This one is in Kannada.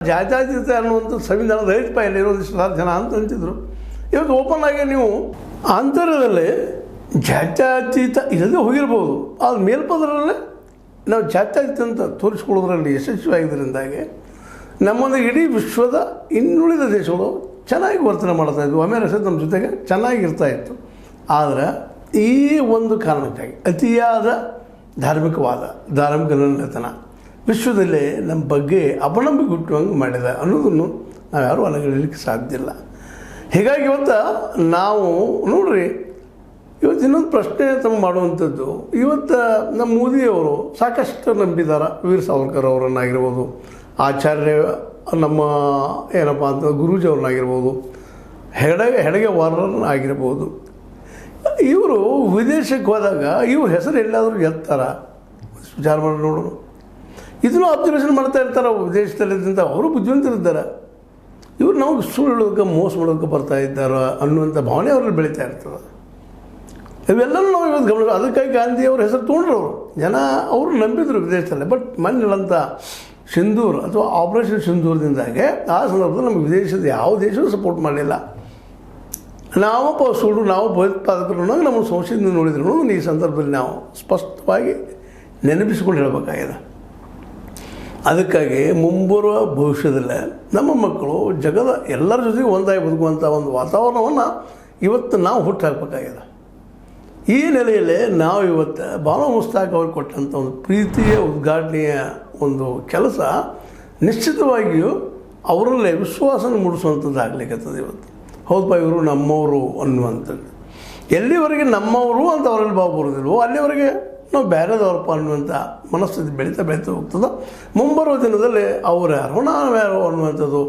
ಜಾತ್ಯತೀತ ಅನ್ನುವಂಥ ಸಂವಿಧಾನದ ರೈತ ಇರೋದಿಷ್ಟು ಜನ ಅಂತ ಅಂತಿದ್ರು. ಇವತ್ತು ಓಪನ್ ಆಗಿ ನೀವು ಆಂತರ್ಯದಲ್ಲಿ ಜಾತ್ಯತೀತ ಇಲ್ಲದೆ ಹೋಗಿರ್ಬೋದು, ಆದ ಮೇಲ್ಪದರಲ್ಲೇ ನಾವು ಜಾತ್ಯತೀತ ಅಂತ ತೋರಿಸ್ಕೊಳ್ಳೋದ್ರಲ್ಲಿ ಯಶಸ್ವಿಯಾಗಿದ್ದರಿಂದಾಗಿ ನಮ್ಮೊಂದಿಗೆ ಇಡೀ ವಿಶ್ವದ ಇನ್ನುಳಿದ ದೇಶಗಳು ಚೆನ್ನಾಗಿ ವರ್ತನೆ ಮಾಡ್ತಾಯಿದ್ವು. ಅಮೇರಿಕ ನಮ್ಮ ಜೊತೆಗೆ ಚೆನ್ನಾಗಿರ್ತಾಯಿತ್ತು. ಆದರೆ ಈ ಒಂದು ಕಾರಣಕ್ಕಾಗಿ ಅತಿಯಾದ ಧಾರ್ಮಿಕ ನಿರ್ಣಯತನ ವಿಶ್ವದಲ್ಲೇ ನಮ್ಮ ಬಗ್ಗೆ ಅಪನಂಬಿಕೆ ಹುಟ್ಟುವಂಗೆ ಮಾಡಿದೆ ಅನ್ನೋದನ್ನು ನಾವು ಯಾರೂ ಅಲಗಲಿಕ್ಕೆ ಸಾಧ್ಯ ಇಲ್ಲ. ಹೀಗಾಗಿ ಇವತ್ತು ನಾವು ನೋಡ್ರಿ, ಇವತ್ತು ಇನ್ನೊಂದು ಪ್ರಶ್ನೆ ತಮ್ಮ ಮಾಡುವಂಥದ್ದು, ಇವತ್ತು ನಮ್ಮ ಮೋದಿಯವರು ಸಾಕಷ್ಟು ನಂಬಿದ್ದಾರೆ. ವೀರ್ ಸಾವರ್ಕರ್ ಅವರನ್ನಾಗಿರ್ಬೋದು, ಆಚಾರ್ಯ ನಮ್ಮ ಏನಪ್ಪ ಅಂತ ಗುರೂಜಿ ಅವ್ರನ್ನಾಗಿರ್ಬೋದು, ಹೆಡಗೆ ವಾರರನ್ನಾಗಿರ್ಬೋದು. ಇವರು ವಿದೇಶಕ್ಕೆ ಹೋದಾಗ ಇವ್ರ ಹೆಸರು ಎಲ್ಲಾದರೂ ಎತ್ತಾರ ವಿಚಾರ ಮಾಡಿ ನೋಡೋಣ. ಇದನ್ನು ಅಬ್ಸರ್ವೇಷನ್ ಮಾಡ್ತಾ ಇರ್ತಾರೆ ವಿದೇಶದಲ್ಲಿದ್ದಂಥ ಅವರು ಬುದ್ಧಿವಂತರಿದ್ದಾರೆ. ಇವರು ನಾವು ಸುಳ್ಳು ಹೇಳೋದಕ್ಕೆ ಮೋಸ ಮಾಡೋದಕ್ಕೆ ಬರ್ತಾ ಇದ್ದಾರೆ ಅನ್ನುವಂಥ ಭಾವನೆ ಅವರಲ್ಲಿ ಬೆಳೀತಾ ಇರ್ತದೆ. ಇವೆಲ್ಲವೂ ನಾವು ಇವತ್ತು ಗಮನ. ಅದಕ್ಕಾಗಿ ಗಾಂಧಿಯವ್ರ ಹೆಸರು ತೊಗೊಂಡ್ರು ಅವರು ಜನ, ಅವರು ನಂಬಿದ್ರು ವಿದೇಶದಲ್ಲೇ. ಬಟ್ ಮೊನ್ನೆಲ್ಲಂಥ ಸಿಂಧೂರ್ ಅಥವಾ ಆಪರೇಷನ್ ಸಿಂಧೂರದಿಂದಾಗೆ ಆ ಸಂದರ್ಭದಲ್ಲಿ ನಮಗೆ ವಿದೇಶದ ಯಾವ ದೇಶವೂ ಸಪೋರ್ಟ್ ಮಾಡಲಿಲ್ಲ. ನಾವು ಸುಳ್ಳು, ನಾವು ಭಯೋತ್ಪಾದಕರು ನಮ್ಮ ಸಂಶಯದಿಂದ ನೋಡಿದ್ರು ಈ ಸಂದರ್ಭದಲ್ಲಿ ನಾವು ಸ್ಪಷ್ಟವಾಗಿ ನೆನಪಿಸಿಕೊಂಡು ಹೇಳಬೇಕಾಗಿದೆ. ಅದಕ್ಕಾಗಿ ಮುಂಬರುವ ಭವಿಷ್ಯದಲ್ಲೇ ನಮ್ಮ ಮಕ್ಕಳು ಜಗದ ಎಲ್ಲರ ಜೊತೆಗೆ ಒಂದಾಗಿ ಬದುಕುವಂಥ ಒಂದು ವಾತಾವರಣವನ್ನು ಇವತ್ತು ನಾವು ಹುಟ್ಟು ಹಾಕಬೇಕಾಗಿದೆ. ಈ ನೆಲೆಯಲ್ಲಿ ನಾವು ಇವತ್ತು ಬಾನು ಮುಸ್ತಾಕ್ ಅವ್ರಿಗೆ ಕೊಟ್ಟಂಥ ಒಂದು ಪ್ರೀತಿಯ ಉದ್ಘಾಟನೆಯ ಒಂದು ಕೆಲಸ ನಿಶ್ಚಿತವಾಗಿಯೂ ಅವರಲ್ಲೇ ವಿಶ್ವಾಸನ ಮೂಡಿಸುವಂಥದ್ದು ಆಗಲಿಕ್ಕತ್ತದೆ. ಇವತ್ತು ಹೌದಪ್ಪ ಇವರು ನಮ್ಮವರು ಅನ್ನುವಂಥದ್ದು. ಎಲ್ಲಿವರೆಗೆ ನಮ್ಮವರು ಅಂತ ಅವರಲ್ಲಿ ಭಾವ ಬರೋದಿಲ್ವೋ ಅಲ್ಲಿವರೆಗೆ ನಾವು ಬೇರೆದವ್ರಪ್ಪ ಅನ್ನುವಂಥ ಮನಸ್ಥಿತಿ ಬೆಳೀತಾ ಹೋಗ್ತದೆ. ಮುಂಬರುವ ದಿನದಲ್ಲಿ ಅವರು ಯಾರೋ ನಾವು ಯಾರೋ ಅನ್ನುವಂಥದ್ದು